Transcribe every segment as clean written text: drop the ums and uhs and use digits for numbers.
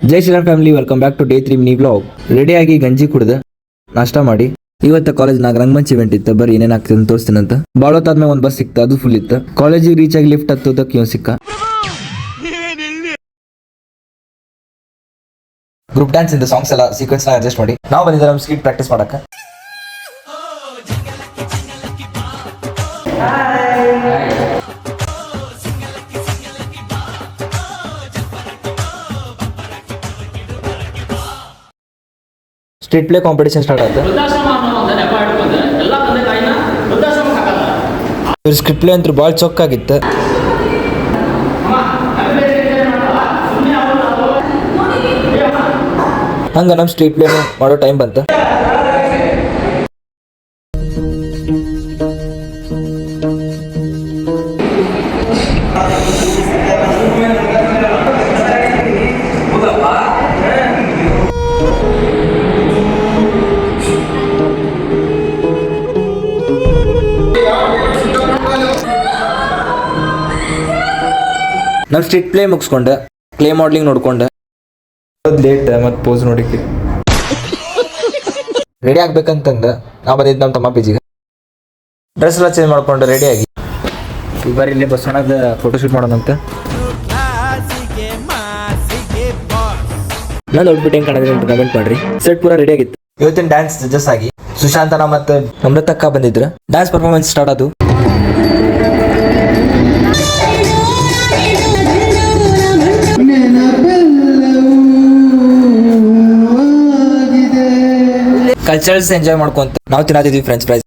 Jai Shriram family, welcome back to day 3 mini vlog. ರೆಡಿಯಾಗಿ ಗಂಜಿ ಕುಡ್ದು ನಾಷ್ಟ ಮಾಡಿ ಇವತ್ತು ಕಾಲೇಜ್ನಾಗ ರಂಗಮಂಚ್ ಇವೆಂಟ್ ಇತ್ತು. ಬರೀ ಏನೇನು ಆಗ್ತದೆ ಅಂತ ತೋರಿಸ್ತೀನಂತ. ಭಾಳ ಹೊತ್ತಾದ್ಮೇಲೆ ಒಂದು ಬಸ್ ಸಿಕ್ತ, ಅದು ಫುಲ್ ಇತ್ತು. ಕಾಲೇಜಿಗೆ ರೀಚ್ ಆಗಿ ಲಿಫ್ಟ್ ಹತ್ತೋದಕ್ಕೆ ಇವ್ ಸಿಕ್ಕ. ಗ್ರೂಪ್ ಡ್ಯಾನ್ಸ್ ಇಂದ ಸಾಂಗ್ಸ್ ಎಲ್ಲ ಸೀಕ್ವೆನ್ಸ್ ಅಡ್ಜಸ್ಟ್ ಮಾಡಿ ನಾವು ಬಂದಿದ್ದೆ ನಮ್ಮ ಸ್ಕಿಟ್ ಪ್ರಾಕ್ಟೀಸ್ ಮಾಡಕ್ಕೆ. ಸ್ಟ್ರೀಟ್ ಪ್ಲೇ ಕಾಂಪಿಟೇಷನ್ ಸ್ಟಾರ್ಟ್ ಆಯ್ತು. ಸ್ಟ್ರೀಟ್ ಪ್ಲೇ ಅಂತೂ ಭಾಳ ಚೊಕ್ಕಾಗಿತ್ತು. ಹಂಗ ನಮ್ಮ ಸ್ಟ್ರೀಟ್ ಪ್ಲೇ ಮಾಡೋ ಟೈಮ್ ಬಂತು. ನಮ್ಮ ಸ್ಟ್ರೀಟ್ ಪ್ಲೇ ಮುಗಿಸ್ಕೊಂಡೆ, ಕ್ಲೇ ಮಾಡ್ಲಿಂಗ್ ನೋಡ್ಕೊಂಡೆ. ಲೇಟ್ ಮತ್ತು ಪೋಸ್ ನೋಡಿಕ್ಕೆ ರೆಡಿ ಆಗ್ಬೇಕಂತಂದು ನಾವು ಬಂದಿದ್ದು ನಮ್ಮ ತಮ್ಮ ಪಿಜಿಗೆ. ಡ್ರೆಸ್ ಎಲ್ಲ ಚೇಂಜ್ ಮಾಡ್ಕೊಂಡು ರೆಡಿಯಾಗಿ ಬರೀ ಇಲ್ಲೇ ಬಸ್ ಒಳಗೆ ಫೋಟೋಶೂಟ್ ಮಾಡೋಣಂತ. ನಾನು ಔಟ್ಫಿಟ್ ಹೆಂಗೆ ಕಾಣಿದ್ರೆ ಅಂತ ಕಮೆಂಟ್ ಮಾಡ್ರಿ. ಸೆಟ್ ಪೂರ ರೆಡಿ ಆಗಿತ್ತು. ಇವತ್ತಿನ ಡ್ಯಾನ್ಸ್ ಜಡ್ಜಸ್ ಆಗಿ ಸುಶಾಂತನ ಮತ್ತು ನಮ್ರತಕ್ಕ ಬಂದಿದ್ರು. ಡ್ಯಾನ್ಸ್ ಪರ್ಫಾರ್ಮೆನ್ಸ್ ಸ್ಟಾರ್ಟ್ ಆದವು. ಕಲ್ಚರಲ್ಸ್ ಎಂಜಾಯ್ ಮಾಡ್ಕೊಂತ ನಾವು ತಿನ್ನತಿದ್ವಿ French fries.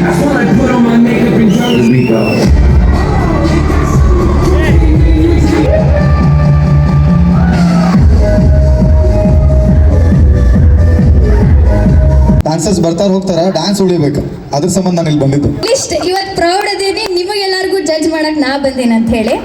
That's when I put on my makeup and drums. Here we go. Dancers ಬರ್ತಾರ ಹೋಗ್ತಾರ, ಡ್ಯಾನ್ಸ್ ಉಳಿಬೇಕು, ಅದ್ರ ಸಂಬಂಧ ನಾನು ಇಲ್ಲಿ ಬಂದಿದ್ದು. ಇವತ್ತು ಪ್ರೌಡ್ ಅದೇನಿ, ನಿಮಗೆಲ್ಲರಿಗೂ ಜಡ್ಜ್ ಮಾಡಕ್ ನಾ ಬಂದೇನೆ ಅಂತ ಹೇಳಿ.